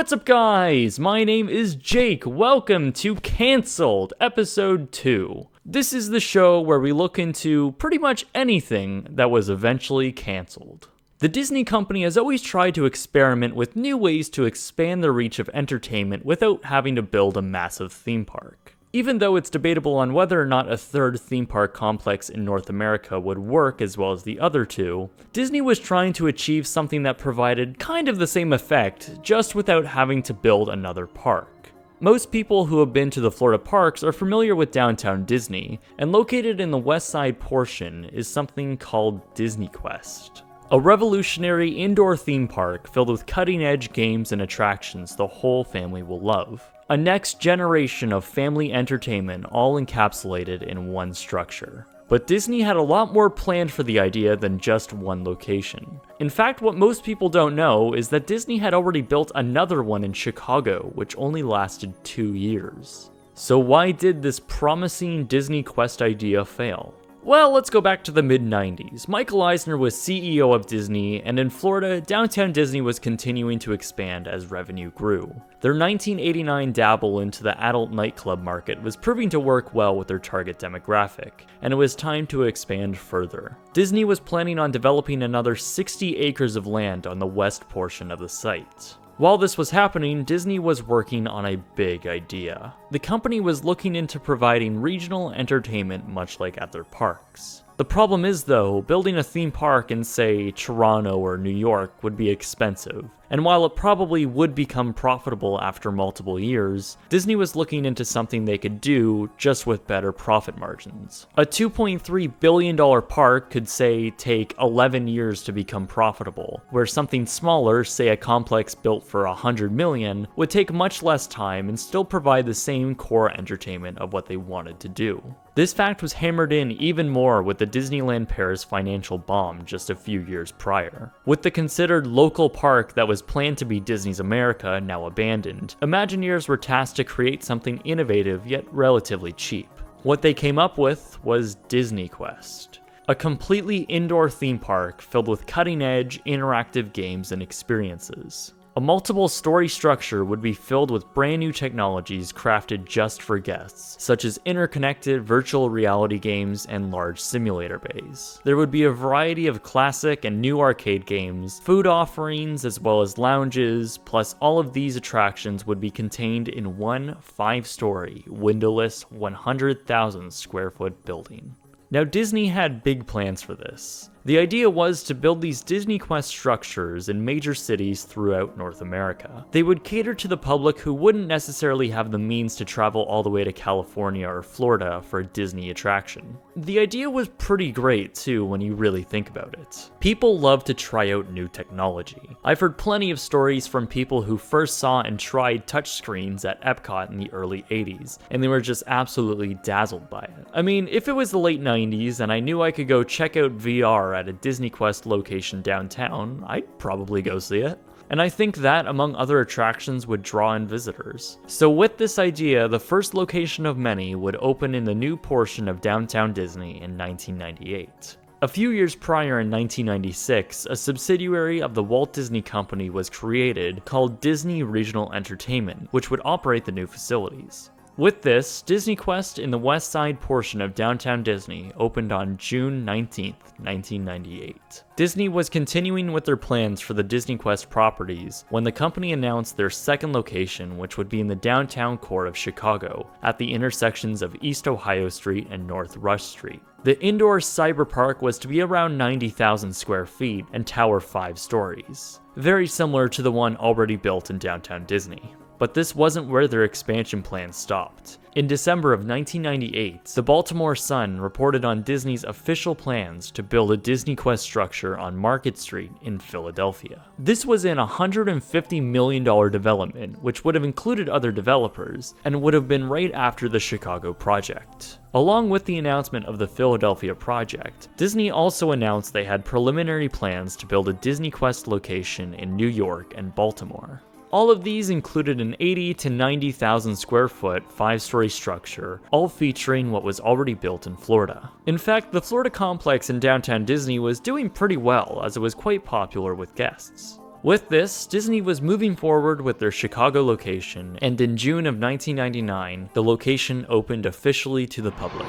What's up, guys? My name is Jake. Welcome to Cancelled, Episode 2. This is the show where we look into pretty much anything that was eventually cancelled. The Disney company has always tried to experiment with new ways to expand the reach of entertainment without having to build a massive theme park. Even though it's debatable on whether or not a third theme park complex in North America would work as well as the other two, Disney was trying to achieve something that provided kind of the same effect, just without having to build another park. Most people who have been to the Florida parks are familiar with Downtown Disney, and located in the west side portion is something called Disney Quest. A revolutionary indoor theme park filled with cutting-edge games and attractions the whole family will love. A next generation of family entertainment all encapsulated in one structure. But Disney had a lot more planned for the idea than just one location. In fact, what most people don't know is that Disney had already built another one in Chicago, which only lasted 2 years. So why did this promising Disney Quest idea fail? Well, let's go back to the mid-90s. Michael Eisner was CEO of Disney, and in Florida, Downtown Disney was continuing to expand as revenue grew. Their 1989 dabble into the adult nightclub market was proving to work well with their target demographic, and it was time to expand further. Disney was planning on developing another 60 acres of land on the west portion of the site. While this was happening, Disney was working on a big idea. The company was looking into providing regional entertainment much like at their parks. The problem is, though, building a theme park in, say, Toronto or New York would be expensive, and while it probably would become profitable after multiple years, Disney was looking into something they could do just with better profit margins. A $2.3 billion park could, say, take 11 years to become profitable, where something smaller, say a complex built for $100 million, would take much less time and still provide the same core entertainment of what they wanted to do. This fact was hammered in even more with the Disneyland Paris financial bomb just a few years prior. With the considered local park that was planned to be Disney's America now abandoned, Imagineers were tasked to create something innovative yet relatively cheap. What they came up with was Disney Quest. A completely indoor theme park filled with cutting-edge, interactive games and experiences. A multiple story structure would be filled with brand new technologies crafted just for guests, such as interconnected virtual reality games and large simulator bays. There would be a variety of classic and new arcade games, food offerings, as well as lounges, plus all of these attractions would be contained in one 5-story, windowless, 100,000 square foot building. Now, Disney had big plans for this. The idea was to build these Disney Quest structures in major cities throughout North America. They would cater to the public who wouldn't necessarily have the means to travel all the way to California or Florida for a Disney attraction. The idea was pretty great too when you really think about it. People love to try out new technology. I've heard plenty of stories from people who first saw and tried touchscreens at Epcot in the early 80s, and they were just absolutely dazzled by it. I mean, if it was the late 90s and I knew I could go check out VR at a Disney Quest location downtown, I'd probably go see it. And I think that, among other attractions, would draw in visitors. So with this idea, the first location of many would open in the new portion of Downtown Disney in 1998. A few years prior, in 1996, a subsidiary of the Walt Disney Company was created called Disney Regional Entertainment, which would operate the new facilities. With this, Disney Quest in the west side portion of Downtown Disney opened on June 19, 1998. Disney was continuing with their plans for the Disney Quest properties when the company announced their second location, which would be in the downtown core of Chicago, at the intersections of East Ohio Street and North Rush Street. The indoor cyber park was to be around 90,000 square feet and tower 5 stories, very similar to the one already built in Downtown Disney. But this wasn't where their expansion plans stopped. In December of 1998, the Baltimore Sun reported on Disney's official plans to build a Disney Quest structure on Market Street in Philadelphia. This was an $150 million development, which would have included other developers, and would have been right after the Chicago project. Along with the announcement of the Philadelphia project, Disney also announced they had preliminary plans to build a Disney Quest location in New York and Baltimore. All of these included an 80 to 90,000 square foot 5-story structure, all featuring what was already built in Florida. In fact, the Florida complex in Downtown Disney was doing pretty well, as it was quite popular with guests. With this, Disney was moving forward with their Chicago location, and in June of 1999, the location opened officially to the public.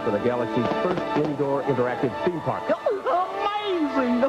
For the galaxy's first indoor interactive theme park. Amazing!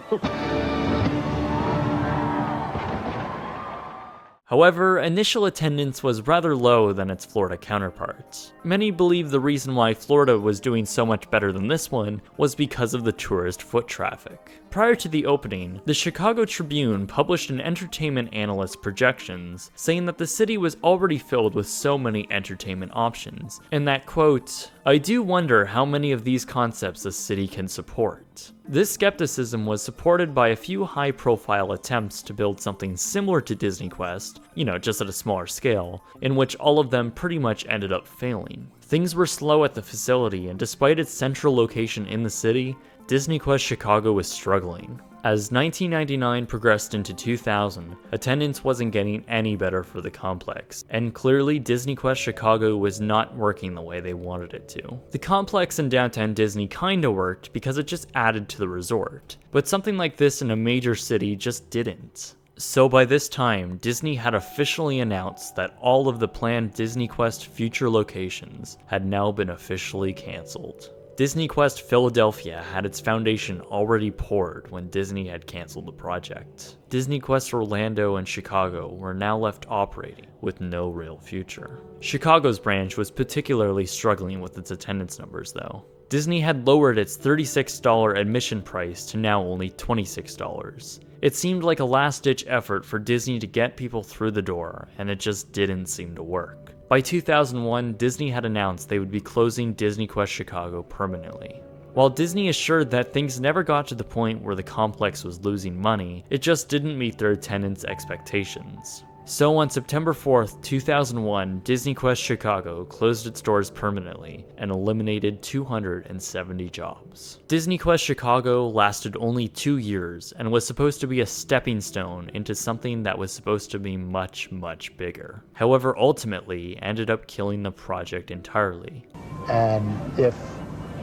However, initial attendance was rather low than its Florida counterparts. Many believe the reason why Florida was doing so much better than this one was because of the tourist foot traffic. Prior to the opening, the Chicago Tribune published an entertainment analyst's projections, saying that the city was already filled with so many entertainment options, and that, quote, "I do wonder how many of these concepts the city can support." This skepticism was supported by a few high-profile attempts to build something similar to Disney Quest, just at a smaller scale, in which all of them pretty much ended up failing. Things were slow at the facility, and despite its central location in the city, Disney Quest Chicago was struggling. As 1999 progressed into 2000, attendance wasn't getting any better for the complex, and clearly Disney Quest Chicago was not working the way they wanted it to. The complex in downtown Disney kinda worked because it just added to the resort, but something like this in a major city just didn't. So by this time, Disney had officially announced that all of the planned Disney Quest future locations had now been officially cancelled. Disney Quest Philadelphia had its foundation already poured when Disney had canceled the project. Disney Quest Orlando and Chicago were now left operating with no real future. Chicago's branch was particularly struggling with its attendance numbers though. Disney had lowered its $36 admission price to now only $26. It seemed like a last-ditch effort for Disney to get people through the door, and it just didn't seem to work. By 2001, Disney had announced they would be closing Disney Quest Chicago permanently. While Disney assured that things never got to the point where the complex was losing money, it just didn't meet their attendance expectations. So on September 4th, 2001, Disney Quest Chicago closed its doors permanently and eliminated 270 jobs. Disney Quest Chicago lasted only 2 years and was supposed to be a stepping stone into something that was supposed to be much, much bigger. However, ultimately ended up killing the project entirely. And if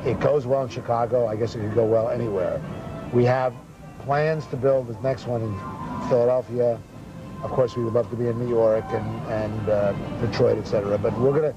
it goes well in Chicago, I guess it could go well anywhere. We have plans to build the next one in Philadelphia. Of course, we would love to be in New York and Detroit, etc. But we're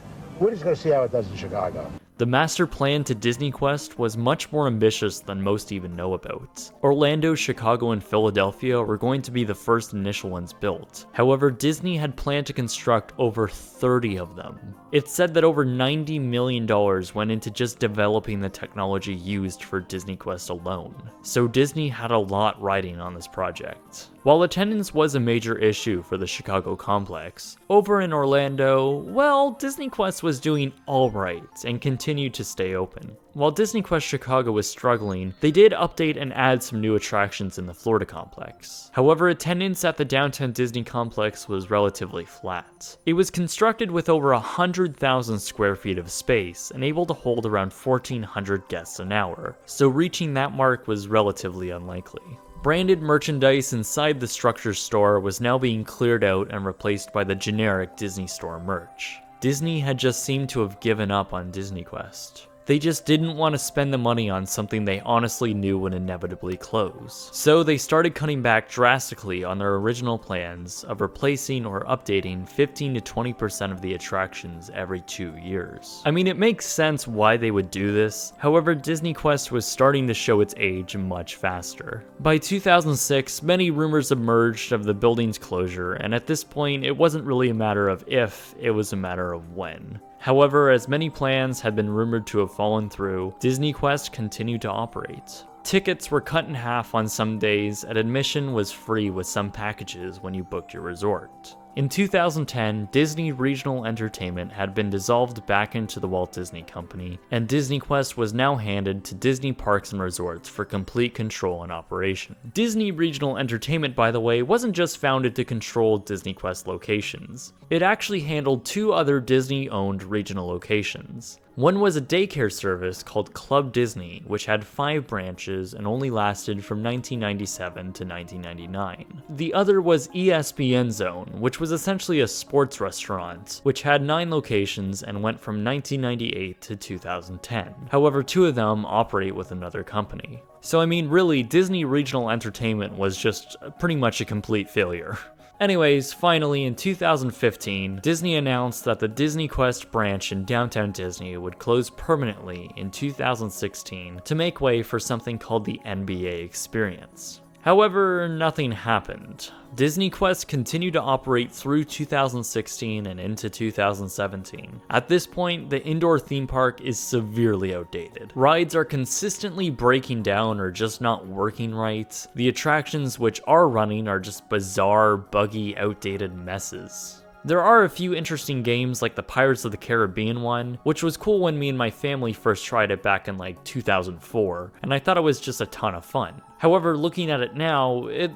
just gonna see how it does in Chicago. The master plan to Disney Quest was much more ambitious than most even know about. Orlando, Chicago, and Philadelphia were going to be the first initial ones built. However, Disney had planned to construct over 30 of them. It's said that over $90 million went into just developing the technology used for Disney Quest alone. So Disney had a lot riding on this project. While attendance was a major issue for the Chicago complex, over in Orlando, well, Disney Quest was doing alright and continued to stay open. While Disney Quest Chicago was struggling, they did update and add some new attractions in the Florida complex. However, attendance at the downtown Disney complex was relatively flat. It was constructed with over 100,000 square feet of space and able to hold around 1,400 guests an hour, so reaching that mark was relatively unlikely. Branded merchandise inside the structure's store was now being cleared out and replaced by the generic Disney Store merch. Disney had just seemed to have given up on Disney Quest. They just didn't want to spend the money on something they honestly knew would inevitably close. So they started cutting back drastically on their original plans of replacing or updating 15 to 20% of the attractions every 2 years. I mean, it makes sense why they would do this. However, Disney Quest was starting to show its age much faster. By 2006, many rumors emerged of the building's closure, and at this point, it wasn't really a matter of if, it was a matter of when. However, as many plans had been rumored to have fallen through, Disney Quest continued to operate. Tickets were cut in half on some days, and admission was free with some packages when you booked your resort. In 2010, Disney Regional Entertainment had been dissolved back into the Walt Disney Company, and Disney Quest was now handed to Disney Parks and Resorts for complete control and operation. Disney Regional Entertainment, by the way, wasn't just founded to control Disney Quest locations. It actually handled 2 other Disney-owned regional locations. One was a daycare service called Club Disney, which had 5 branches and only lasted from 1997 to 1999. The other was ESPN Zone, which was essentially a sports restaurant, which had 9 locations and went from 1998 to 2010. However, 2 of them operate with another company. So I mean, really, Disney Regional Entertainment was just pretty much a complete failure. Anyways, finally in 2015, Disney announced that the Disney Quest branch in downtown Disney would close permanently in 2016 to make way for something called the NBA Experience. However, nothing happened. Disney Quest continued to operate through 2016 and into 2017. At this point, the indoor theme park is severely outdated. Rides are consistently breaking down or just not working right. The attractions which are running are just bizarre, buggy, outdated messes. There are a few interesting games like the Pirates of the Caribbean one, which was cool when me and my family first tried it back in like 2004, and I thought it was just a ton of fun. However, looking at it now, it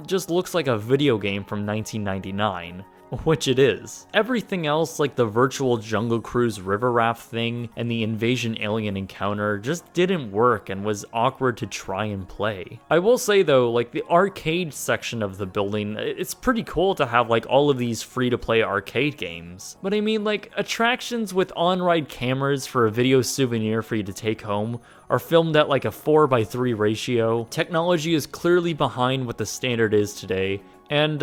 just looks like a video game from 1999. Which it is. Everything else, like the virtual Jungle Cruise river raft thing and the invasion alien encounter, just didn't work and was awkward to try and play. I will say though, like the arcade section of the building, it's pretty cool to have like all of these free-to-play arcade games. But I mean, like attractions with on-ride cameras for a video souvenir for you to take home are filmed at like a 4:3 ratio. Technology is clearly behind what the standard is today. And,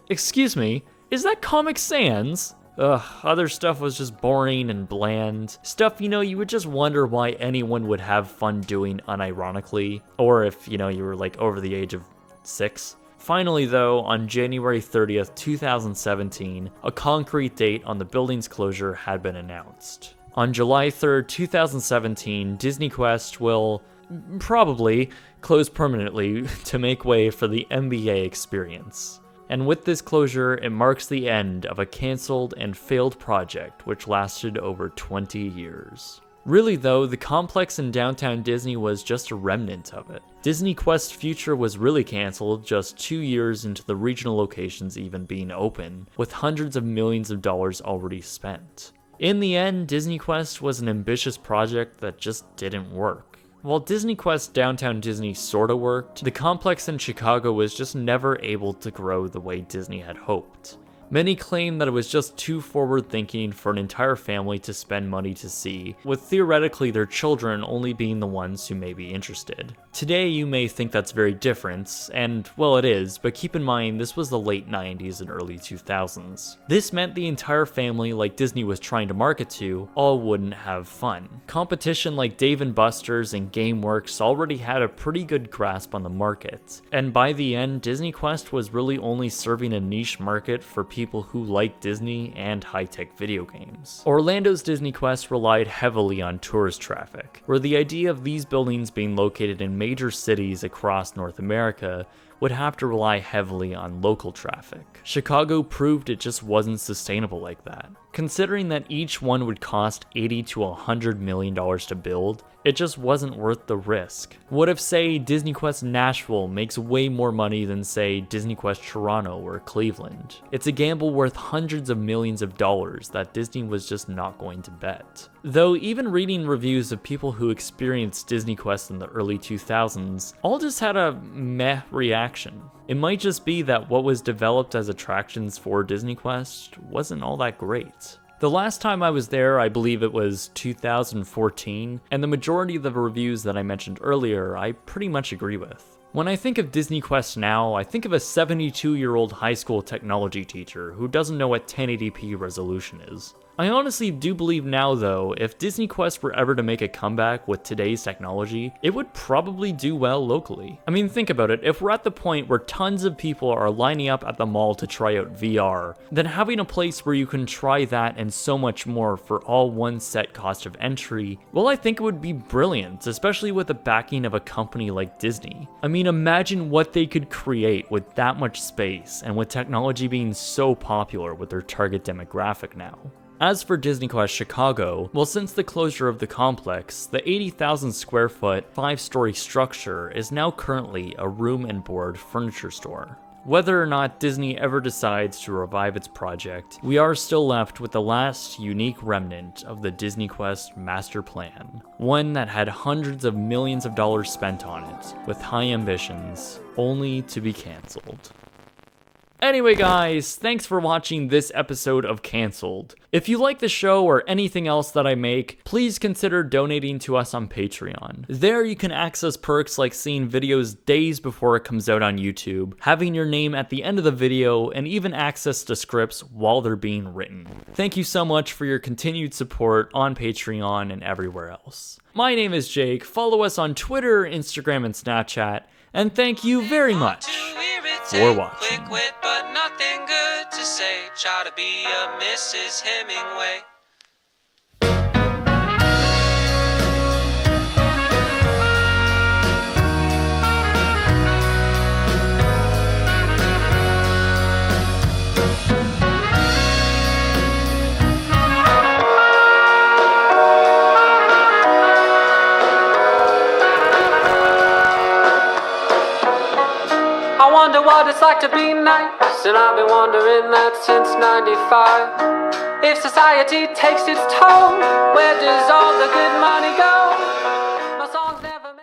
excuse me, is that Comic Sans? Other stuff was just boring and bland. Stuff, you would just wonder why anyone would have fun doing unironically. Or if, you were like over the age of 6. Finally though, on January 30th, 2017, a concrete date on the building's closure had been announced. On July 3rd, 2017, Disney Quest will probably close permanently to make way for the NBA Experience. And with this closure, it marks the end of a cancelled and failed project which lasted over 20 years. Really though, the complex in downtown Disney was just a remnant of it. Disney Quest's future was really cancelled just 2 years into the regional locations even being open, with hundreds of millions of dollars already spent. In the end, Disney Quest was an ambitious project that just didn't work. While Disney Quest Downtown Disney sorta worked, the complex in Chicago was just never able to grow the way Disney had hoped. Many claim that it was just too forward-thinking for an entire family to spend money to see, with theoretically their children only being the ones who may be interested. Today you may think that's very different, and well it is, but keep in mind this was the late 90s and early 2000s. This meant the entire family, like Disney was trying to market to, all wouldn't have fun. Competition like Dave & Buster's and GameWorks already had a pretty good grasp on the market, and by the end Disney Quest was really only serving a niche market for people who like Disney and high-tech video games. Orlando's Disney Quest relied heavily on tourist traffic, where the idea of these buildings being located in major cities across North America would have to rely heavily on local traffic. Chicago proved it just wasn't sustainable like that. Considering that each one would cost $80 to $100 million to build, it just wasn't worth the risk. What if, say, Disney Quest Nashville makes way more money than, say, Disney Quest Toronto or Cleveland? It's a gamble worth hundreds of millions of dollars that Disney was just not going to bet. Though even reading reviews of people who experienced Disney Quest in the early 2000s, all just had a meh reaction. It might just be that what was developed as attractions for Disney Quest wasn't all that great. The last time I was there, I believe it was 2014, and the majority of the reviews that I mentioned earlier, I pretty much agree with. When I think of Disney Quest now, I think of a 72-year-old high school technology teacher who doesn't know what 1080p resolution is. I honestly do believe now though, if Disney Quest were ever to make a comeback with today's technology, it would probably do well locally. I mean, think about it, if we're at the point where tons of people are lining up at the mall to try out VR, then having a place where you can try that and so much more for all one set cost of entry, well, I think it would be brilliant, especially with the backing of a company like Disney. I mean, imagine what they could create with that much space and with technology being so popular with their target demographic now. As for Disney Quest Chicago, well, since the closure of the complex, the 80,000 square foot, 5-story structure is now currently a room and board furniture store. Whether or not Disney ever decides to revive its project, we are still left with the last unique remnant of the Disney Quest master plan. One that had hundreds of millions of dollars spent on it, with high ambitions, only to be cancelled. Anyway guys, thanks for watching this episode of Cancelled. If you like the show or anything else that I make, please consider donating to us on Patreon. There you can access perks like seeing videos days before it comes out on YouTube, having your name at the end of the video, and even access to scripts while they're being written. Thank you so much for your continued support on Patreon and everywhere else. My name is Jake, follow us on Twitter, Instagram, and Snapchat, and thank you very much for watching. Quick wit, but nothing good to say. Try to be a Mrs. Hemingway. I wonder what it's like to be nice, and I've been wondering that since '95. If society takes its toll, where does all the good money go?